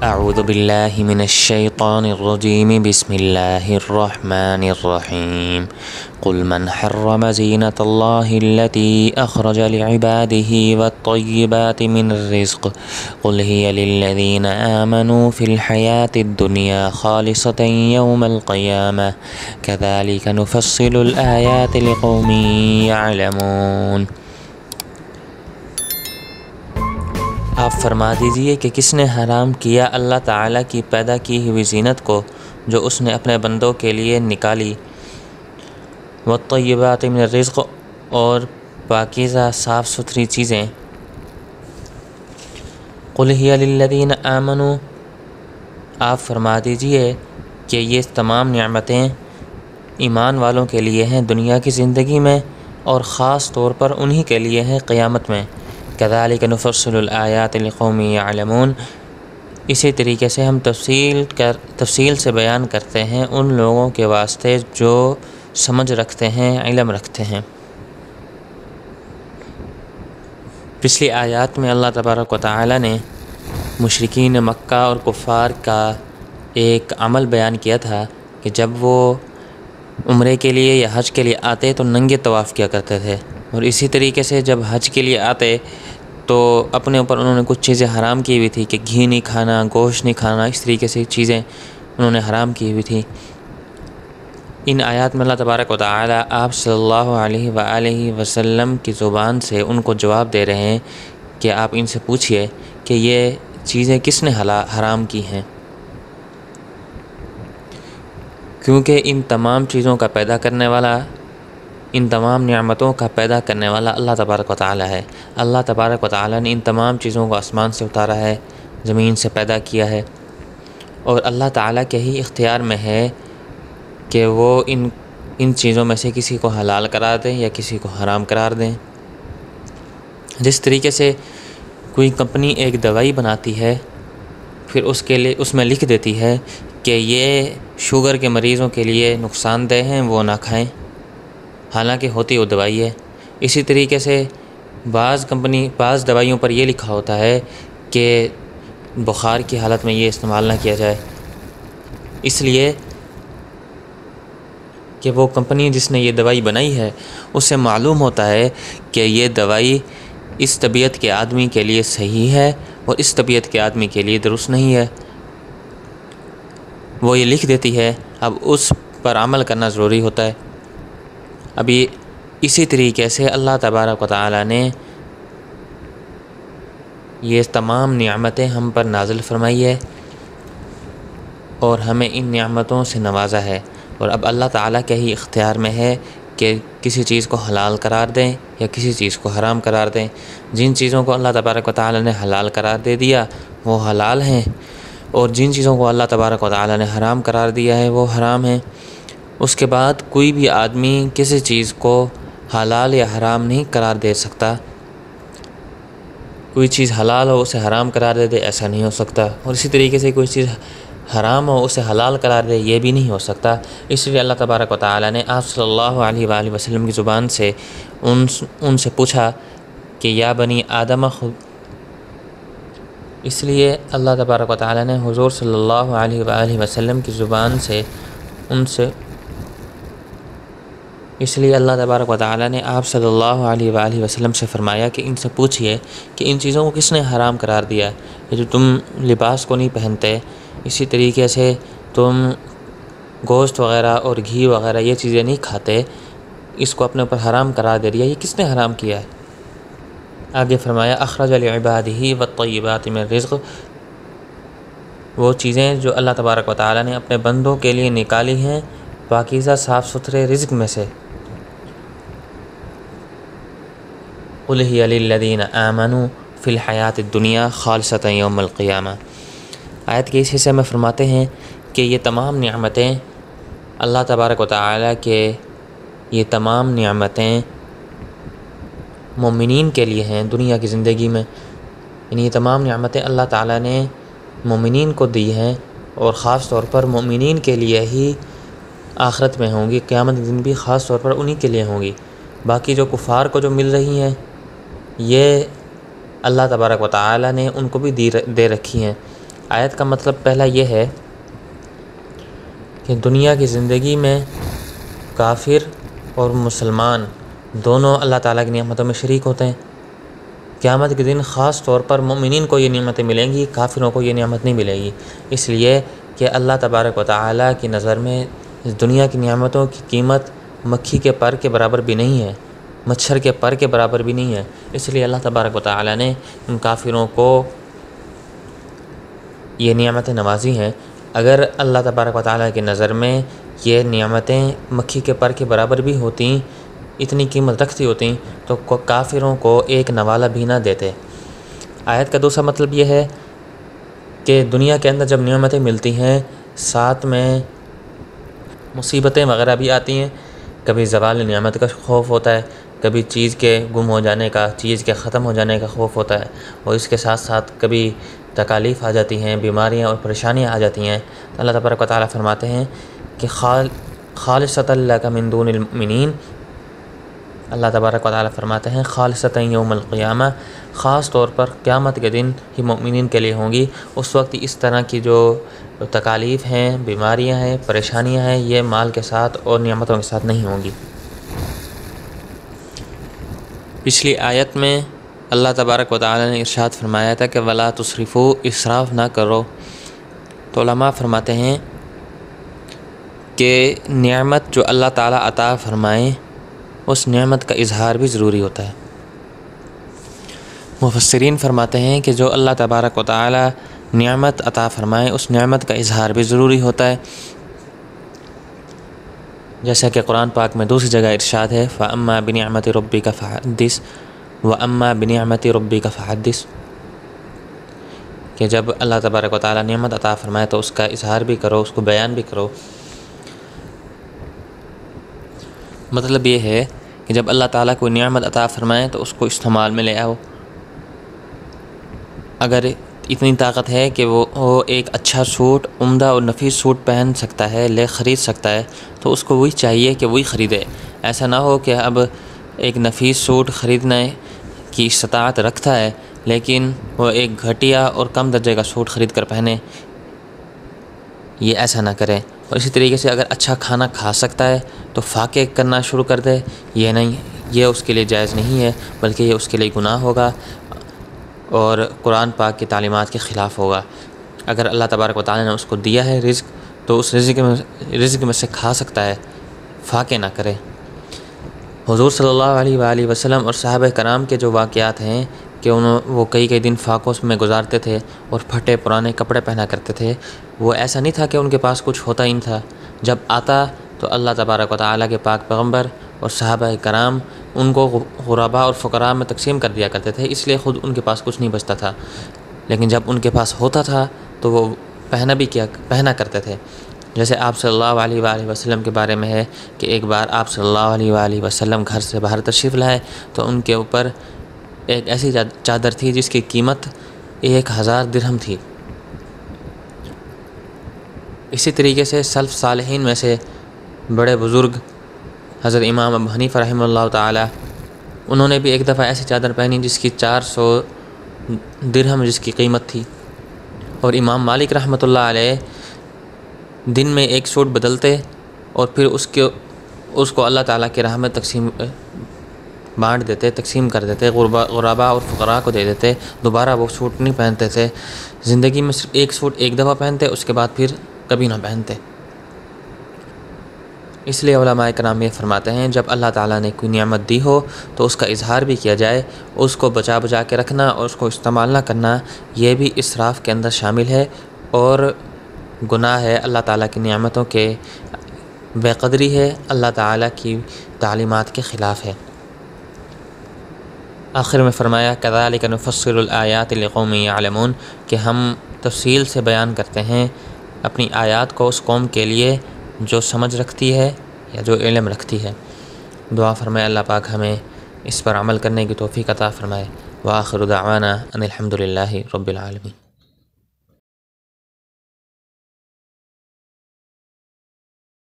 اعوذ باللہ من الشیطان الرجیم بسم اللہ الرحمن الرحیم قل من حرم زینة اللہ التي اخرج لعباده والطیبات من الرزق قل هي للذین آمنوا في الحیاة الدنیا خالصة یوم القیامة كذلك نفصل الآیات لقوم یعلمون۔ آپ فرما دیجئے کہ کس نے حرام کیا اللہ تعالیٰ کی پیدا کی ہوئی زینت کو جو اس نے اپنے بندوں کے لیے نکالی، والطیبات من الرزق، اور پاکیزہ صاف ستھری چیزیں۔ قل ہی للذین آمنوا، آپ فرما دیجئے کہ یہ تمام نعمتیں ایمان والوں کے لیے ہیں دنیا کی زندگی میں، اور خاص طور پر انہی کے لیے ہیں قیامت میں۔ كذلك نفصل الآیات لقوم یعلمون، اسی طریقے سے ہم تفصیل سے بیان کرتے ہیں ان لوگوں کے واسطے جو سمجھ رکھتے ہیں، علم رکھتے ہیں۔ پچھلی آیات میں اللہ تبارک و تعالی نے مشرکین مکہ اور کفار کا ایک عمل بیان کیا تھا کہ جب وہ عمرے کے لیے یا حج کے لیے آتے تو ننگے طواف کیا کرتے تھے، اور اسی طریقے سے جب حج کے لیے آتے تو اپنے اوپر انہوں نے کچھ چیزیں حرام کی ہوئی تھی کہ گھی نہیں کھانا، گوشت نہیں کھانا، اس طریقے سے چیزیں انہوں نے حرام کی ہوئی تھی۔ ان آیات میں اللہ تبارک و تعالی آپ صلی اللہ علیہ وآلہ وسلم کی زبان سے ان کو جواب دے رہے ہیں کہ آپ ان سے پوچھئے کہ یہ چیزیں کس نے حرام کی ہیں، کیونکہ ان تمام چیزوں کا پیدا کرنے والا، ان تمام نعمتوں کا پیدا کرنے والا اللہ تبارک و تعالی ہے۔ اللہ تبارک و تعالی نے ان تمام چیزوں کو آسمان سے اتارا ہے، زمین سے پیدا کیا ہے، اور اللہ تعالی کے ہی اختیار میں ہے کہ وہ ان چیزوں میں سے کسی کو حلال قرار دیں یا کسی کو حرام قرار دیں۔ جس طریقے سے کوئی کمپنی ایک دوائی بناتی ہے، پھر اس میں لکھ دیتی ہے کہ یہ شوگر کے مریضوں کے لیے نقصان دہ ہیں، وہ نہ کھائیں، حالانکہ ہوتی وہ دوائی ہے۔ اسی طریقے سے بعض دوائیوں پر یہ لکھا ہوتا ہے کہ بخار کی حالت میں یہ استعمال نہ کیا جائے، اس لیے کہ وہ کمپنی جس نے یہ دوائی بنائی ہے اس سے معلوم ہوتا ہے کہ یہ دوائی اس طبیعت کے آدمی کے لیے صحیح ہے اور اس طبیعت کے آدمی کے لیے درست نہیں ہے، وہ یہ لکھ دیتی ہے، اب اس پر عمل کرنا ضروری ہوتا ہے۔ ابھی اسی طریقے سے اللہ تبارک و تعالی نے یہ تمام نعمتیں ہم پر نازل فرمائی ہے اور ہمیں ان نعمتوں سے نوازا ہے، اور اب اللہ تعالیٰ کے ہی اختیار میں ہے کہ کسی چیز کو حلال قرار دیں یا کسی چیز کو حرام قرار دیں۔ جن چیزوں کو اللہ تبارک و تعالی نے حلال قرار دے دیا وہ حلال ہیں، اور جن چیزوں کو اللہ تبارک و تعالی نے حرام قرار دیا ہے وہ حرام ہیں۔ اس کے بعد کوئی بھی آدمی کسی چیز کو حلال یا حرام نہیں قرار دے سکتا، کوئی چیز حلال ہو اسے حرام قرار دے ایسا نہیں ہو سکتا، اور اسی طریقے سے کوئی چیز حرام ہو اسے حلال قرار دے یہ بھی نہیں ہو سکتا۔ اس لیے اللہ تبارک و تعالی نے آپ صلی اللہ علیہ وآلہ وسلم کی زبان سے ان سے پوچھا کہ یا بنی آدم خود، اس لیے اللہ تبارک و تعالی نے حضور صلی اللہ علیہ وآلہ وسلم کی زبان سے اس لیے اللہ تبارک و تعالی نے آپ صلی اللہ علیہ وآلہ وسلم سے فرمایا کہ ان سے پوچھئے کہ ان چیزوں کو کس نے حرام قرار دیا ہے، جو تم لباس کو نہیں پہنتے، اسی طریقے سے تم گوشت وغیرہ اور گھی وغیرہ یہ چیزیں نہیں کھاتے، اس کو اپنے اوپر حرام قرار دے دیا، یہ کس نے حرام کیا ہے؟ آگے فرمایا اخرج لعباده والطیبات من الرزق، وہ چیزیں جو اللہ تبارک و تعالی نے اپنے بندوں کے لیے نکالی ہیں پاکیزہ صاف ستھرے رزق میں سے۔ قل ہی للذین آمنوا فی الحیاۃ الدنیا خالصۃ یوم القیامہ۔ آیت کے اس حصے میں فرماتے ہیں کہ یہ تمام نعمتیں اللہ تبارک و تعالی کے، یہ تمام نعمتیں مومنین کے لیے ہیں دنیا کی زندگی میں، یعنی یہ تمام نعمتیں اللہ تعالی نے مومنین کو دی ہیں، اور خاص طور پر مومنین کے لیے ہی آخرت میں ہوں گی، قیامت کے دن بھی خاص طور پر انہی کے لیے ہوں گی۔ باقی جو کفار کو جو مل رہی ہیں یہ اللہ تبارک و تعالی نے ان کو بھی دے رکھی ہیں، آیت کا مطلب پہلا یہ ہے کہ دنیا کی زندگی میں کافر اور مسلمان دونوں اللہ تعالیٰ کی نعمتوں میں شریک ہوتے ہیں۔ قیامت کے دن خاص طور پر مومنین کو یہ نعمتیں ملیں گی، کافروں کو یہ نعمت نہیں ملے گی، اس لیے کہ اللہ تبارک و تعالیٰ کی نظر میں اس دنیا کی نعمتوں کی قیمت مکھی کے پر کے برابر بھی نہیں ہے، مچھر کے پر کے برابر بھی نہیں ہے۔ اس لیے اللہ تبارک و تعالیٰ نے ان کافروں کو یہ نعمتیں نوازی ہیں۔ اگر اللہ تبارک و تعالیٰ کی نظر میں یہ نعمتیں مکھی کے پر کے برابر بھی ہوتیں، اتنی قیمت رکھتی ہوتیں، تو کافروں کو ایک نوالہ بھی نہ دیتے۔ آیت کا دوسرا مطلب یہ ہے کہ دنیا کے اندر جب نعمتیں ملتی ہیں ساتھ میں مصیبتیں وغیرہ بھی آتی ہیں، کبھی زوال نعمت کا خوف ہوتا ہے، کبھی چیز کے گم ہو جانے کا، چیز کے ختم ہو جانے کا خوف ہوتا ہے، اور اس کے ساتھ ساتھ کبھی تکالیف آ جاتی ہیں، بیماریاں اور پریشانیاں آ جاتی ہیں۔ تو اللہ تبارک و تعالیٰ فرماتے ہیں کہ خالصۃ لک من دون المؤمنین، اللہ تبارک و تعالیٰ فرماتے ہیں خالصۃ یوم القیامہ، خاص طور پر قیامت کے دن ہی مومنین کے لیے ہوں گی۔ اس وقت اس طرح کی جو تکالیف ہیں، بیماریاں ہیں، پریشانیاں ہیں، یہ مال کے ساتھ اور نعمتوں کے ساتھ نہیں ہوں گی۔ پچھلی آیت میں اللہ تبارک و تعالیٰ نے ارشاد فرمایا تھا کہ ولا تسرفوا، اسراف نہ کرو۔ تو علماء فرماتے ہیں کہ نعمت جو اللہ تعالیٰ عطا فرمائیں اس نعمت کا اظہار بھی ضروری ہوتا ہے۔ مفسرین فرماتے ہیں کہ جو اللہ تبارک و تعالیٰ نعمت عطا فرمائیں اس نعمت کا اظہار بھی ضروری ہوتا ہے، جیسا کہ قرآن پاک میں دوسری جگہ ارشاد ہے فَأَمَّا بِنِعْمَةِ رَبِّكَ فَحَدِّثْ وَأَمَّا بِنِعْمَةِ رَبِّكَ فَحَدِّثْ، کہ جب اللہ تبارک و تعالیٰ نعمت عطا فرمائے تو اس کا اظہار بھی کرو، اس کو بیان بھی کرو۔ مطلب یہ ہے کہ جب اللہ تعالیٰ کوئی نعمت عطا فرمائے تو اس کو استعمال میں لے آؤ۔ اگر اتنی طاقت ہے کہ وہ ایک اچھا سوٹ، عمدہ اور نفیس سوٹ پہن سکتا ہے، خرید سکتا ہے، تو اس کو وہی چاہیے کہ وہی خریدے۔ ایسا نہ ہو کہ اب ایک نفیس سوٹ خریدنے کی استطاعت رکھتا ہے لیکن وہ ایک گھٹیا اور کم درجے کا سوٹ خرید کر پہنے، یہ ایسا نہ کرے۔ اور اسی طریقے سے اگر اچھا کھانا کھا سکتا ہے تو فاقے کرنا شروع کر دے، یہ نہیں، یہ اس کے لیے جائز نہیں ہے، بلکہ یہ اس کے لیے گناہ ہوگا اور قرآن پاک کی تعلیمات کے خلاف ہوگا۔ اگر اللہ تبارک و تعالیٰ نے اس کو دیا ہے رزق تو اس رزق میں سے کھا سکتا ہے، فاقے نہ کرے۔ حضور صلی اللہ علیہ وآلہ وسلم اور صحابہ کرام کے جو واقعات ہیں کہ وہ کئی دن فاقوں میں گزارتے تھے اور پھٹے پرانے کپڑے پہنا کرتے تھے، وہ ایسا نہیں تھا کہ ان کے پاس کچھ ہوتا ہی نہیں تھا، جب آتا تو اللہ تبارک و تعالیٰ کے پاک پیغمبر اور صحابہ کرام ان کو غرباء اور فقراء میں تقسیم کر دیا کرتے تھے، اس لیے خود ان کے پاس کچھ نہیں بچتا تھا، لیکن جب ان کے پاس ہوتا تھا تو وہ پہنا کرتے تھے۔ جیسے آپ صلی اللہ علیہ وآلہ وسلم کے بارے میں ہے کہ ایک بار آپ صلی اللہ علیہ وآلہ وسلم گھر سے باہر تشریف لائے تو ان کے اوپر ایک ایسی چادر تھی جس کی قیمت 1000 درہم تھی۔ اسی طریقے سے سلف صالحین میں سے بڑے بزرگ حضرت امام ابو حنیفہ رحمہ اللہ تعالی، انہوں نے بھی ایک دفعہ ایسی چادر پہنی جس کی 400 درہم جس کی قیمت تھی، اور امام مالک رحمۃ اللہ علیہ دن میں ایک سوٹ بدلتے اور پھر اس کو اللہ تعالیٰ کی راہ میں بانٹ دیتے، تقسیم کر دیتے، غرباء اور فقراء کو دے دیتے، دوبارہ وہ سوٹ نہیں پہنتے تھے، زندگی میں صرف ایک سوٹ ایک دفعہ پہنتے، اس کے بعد پھر کبھی نہ پہنتے۔ اس لیے علماء کرام یہ فرماتے ہیں جب اللہ تعالیٰ نے کوئی نعمت دی ہو تو اس کا اظہار بھی کیا جائے، اس کو بچا کے رکھنا اور اس کو استعمال نہ کرنا یہ بھی اسراف کے اندر شامل ہے اور گناہ ہے، اللہ تعالیٰ کی نعمتوں کے بے قدری ہے، اللہ تعالیٰ کی تعلیمات کے خلاف ہے۔ آخر میں فرمایا کذالک نفصل الآیات لقوم یعلمون، کہ ہم تفصیل سے بیان کرتے ہیں اپنی آیات کو اس قوم کے لیے جو سمجھ رکھتی ہے یا جو علم رکھتی ہے۔ دعا فرمائے اللہ پاک ہمیں اس پر عمل کرنے کی توفیق عطا فرمائے۔ وآخر دعوانا ان الحمد للہ رب العالمین۔